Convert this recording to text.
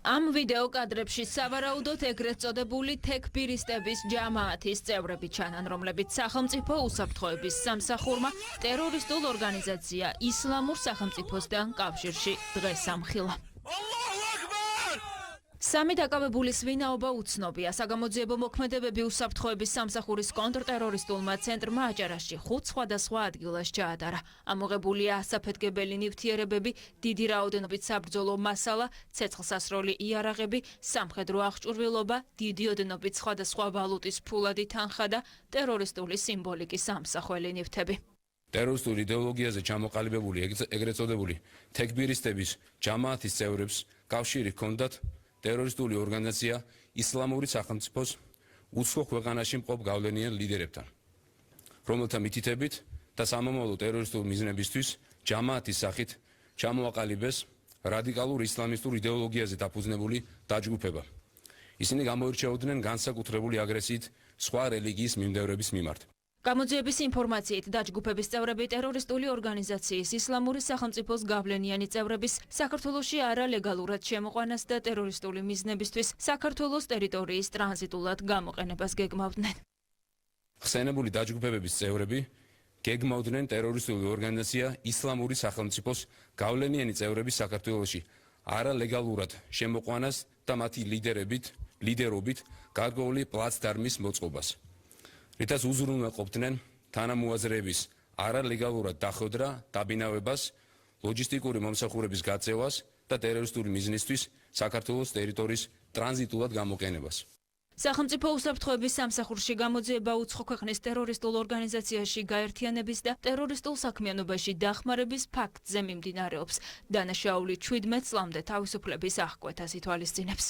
Am video კადრებში სავარაუდოდ ეგრეთ წოდებული თექფირისტების ჯამაათის წევრები ჩანან, რომლებიც სახელმწიფო უსაფრთხოების სამსახურმა ტერორისტულ ორგანიზაცია ისლამურ სახელმწიფოსთან კავშირში დღეს ამხილა. Სამი დაკავებულის ვინაობა უცნობია. საგამოძიებო მოქმედებები უსაფრთხოების სამსახურის კონტრტერორისტულმა ცენტრმა აჭარაში 5 სხვადასხვა ადგილას ჩაატარა. ამოღებულია საფეთქებელი ნივთიერებები, დიდი რაოდენობით საბრძოლო მასალა, ცეცხლსასროლი იარაღები, სამხედრო აღჭურვილობა, დიდი ოდენობით სხვადასხვა ვალუტის ფულადი თანხა და ტერორისტული სიმბოლიკის ამსახველი ნივთები. ტერორისტულ იდეოლოგიაზე ჩამოყალიბებული ეგრეთ წოდებული თექფირისტების ჯამაათის წევრებს კავშირი ჰქონდათ ტერორისტული ორგანიზაცია ისლამური სახელმწიფოს უცხო ქვეყანაში მყოფ გავლენიან ლიდერებთან, რომელთა მითითებით და სამომავლო ტერორისტულ მიზნებისთვის ჯამაათის სახით ჩამოაყალიბეს რადიკალურ ისლამისტურ იდეოლოგიაზე დაფუძნებული დაჯგუფება. ისინი გამოირჩეოდნენ განსაკუთრებული აგრესიით სხვა რელიგიის მიმდევრების მიმართ. გამოძიების ინფორმაციით დაჯგუფების წევრები ტერორისტული ორგანიზაციის ისლამური სახელმწიფოს გავლენიანი წევრების საქართველოში არალეგალურად შემოყვანას და ტერორისტული მიზნებისთვის საქართველოს ტერიტორიის ტრანზიტულად გამოყენებას გეგმავდნენ. ხსენებული დაჯგუფებების წევრები გეგმავდნენ ტერორისტული ორგანიზაცია ისლამური სახელმწიფოს გავლენიანი წევრების საქართველოში არალეგალურად შემოყვანას და მათი ლიდერობით გარკვეული პლაცდარმის მოწყობას. რითაც უზრუნველყოფდნენ თანამოაზრეების არალეგალურად დახვედრა, დაბინავებას, ლოჯისტიკური მომსახურების გაწევას და ტერორისტული მიზნისთვის საქართველოს ტერიტორიის ტრანზიტულად გამოყენებას. სახელმწიფო უსაფრთხოების სამსახურში გამოძიება უცხო ქვეყნის ტერორისტულ ორგანიზაციაში გაერთიანების და ტერორისტულ საქმიანობაში დახმარების ფაქტზე მიმდინარეობს. დანაშაული 17 წლამდე თავისუფლების აღკვეთას ითვალისწინებს.